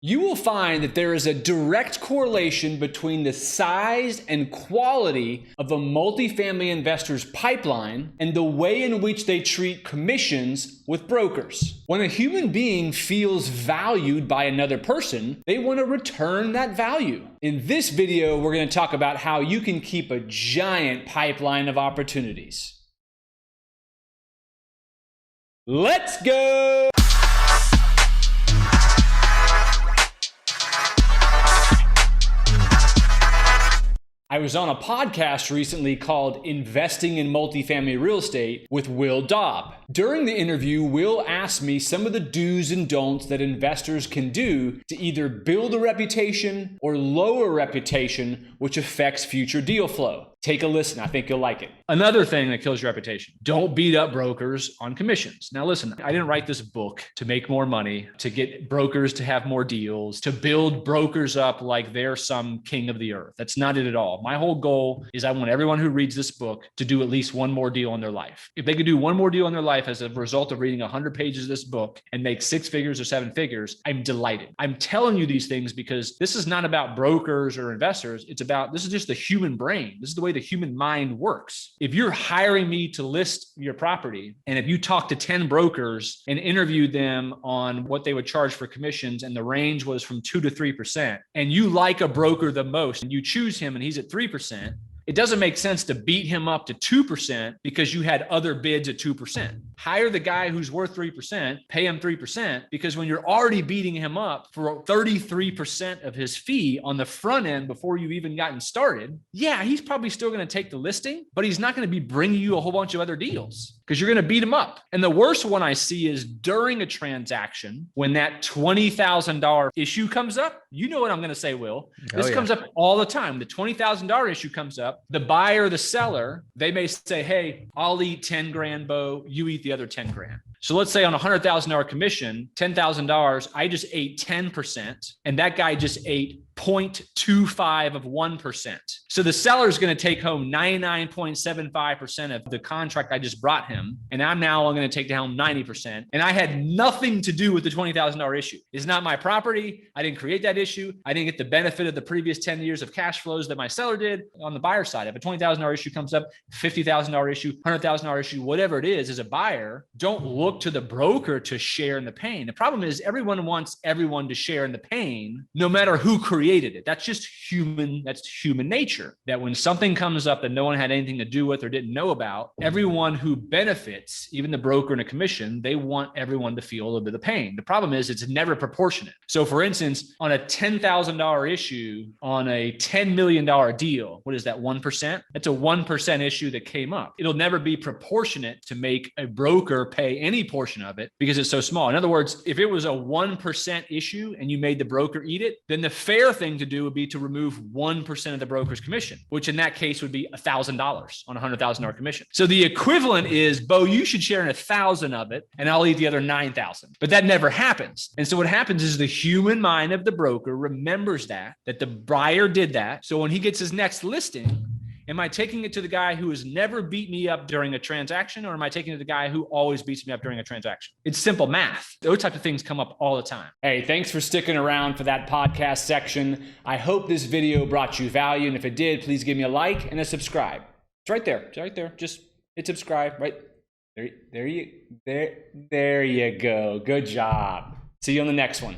You will find that there is a direct correlation between the size and quality of a multifamily investor's pipeline and the way in which they treat commissions with brokers. When a human being feels valued by another person, they want to return that value. In this video, we're going to talk about how you can keep a giant pipeline of opportunities. Let's go! I was on a podcast recently called Investing in Multifamily Real Estate with Will Dobb. During the interview, Will asked me some of the do's and don'ts that investors can do to either build a reputation or lower reputation, which affects future deal flow. Take a listen. I think you'll like it. Another thing that kills your reputation: don't beat up brokers on commissions. Now listen, I didn't write this book to make more money, to get brokers to have more deals, to build brokers up like they're some king of the earth. That's not it at all. My whole goal is I want everyone who reads this book to do at least one more deal in their life. If they could do one more deal in their life as a result of reading 100 pages of this book and make 6 figures or 7 figures, I'm delighted. I'm telling you these things because this is not about brokers or investors. This is just the human brain. This is the way the human mind works. If you're hiring me to list your property, and if you talk to 10 brokers and interviewed them on what they would charge for commissions, and the range was from 2 to 3%, and you like a broker the most, and you choose him and he's at 3%, it doesn't make sense to beat him up to 2% because you had other bids at 2%. Hire the guy who's worth 3%, pay him 3%, because when you're already beating him up for 33% of his fee on the front end before you've even gotten started, yeah, he's probably still going to take the listing, but he's not going to be bringing you a whole bunch of other deals because you're going to beat him up. And the worst one I see is during a transaction, when that $20,000 issue comes up. You know what I'm going to say, Will. This comes up all the time. The $20,000 issue comes up. The buyer, the seller, they may say, hey, I'll eat 10 grand, Beau, you eat the other 10 grand. So let's say on a $100,000 commission, $10,000, I just ate 10%, and that guy just ate 0.25 of 1%. So the seller is going to take home 99.75% of the contract I just brought him. And I'm now going to take home 90%. And I had nothing to do with the $20,000 issue. It's not my property. I didn't create that issue. I didn't get the benefit of the previous 10 years of cash flows that my seller did on the buyer side. If a $20,000 issue comes up, $50,000 issue, $100,000 issue, whatever it is, as a buyer, don't look to the broker to share in the pain. The problem is everyone wants everyone to share in the pain, no matter who created it. That's just human. That's human nature. That when something comes up that no one had anything to do with or didn't know about, everyone who benefits, even the broker and a commission, they want everyone to feel a little bit of pain. The problem is it's never proportionate. So for instance, on a $10,000 issue on a $10 million deal, what is that, 1%? That's a 1% issue that came up. It'll never be proportionate to make a broker pay any portion of it because it's so small. In other words, if it was a 1% issue and you made the broker eat it, then the fair thing to do would be to remove 1% of the broker's commission, which in that case would be $1,000 on a $100,000 commission. So the equivalent is, Beau, you should share in 1,000 of it and I'll eat the other 9,000. But that never happens. And so what happens is the human mind of the broker remembers that the buyer did that. So when he gets his next listing, am I taking it to the guy who has never beat me up during a transaction, or am I taking it to the guy who always beats me up during a transaction? It's simple math. Those types of things come up all the time. Hey, thanks for sticking around for that podcast section. I hope this video brought you value, and if it did, please give me a like and a subscribe. It's right there. It's right there. Just hit subscribe. Right there. There you go. Good job. See you on the next one.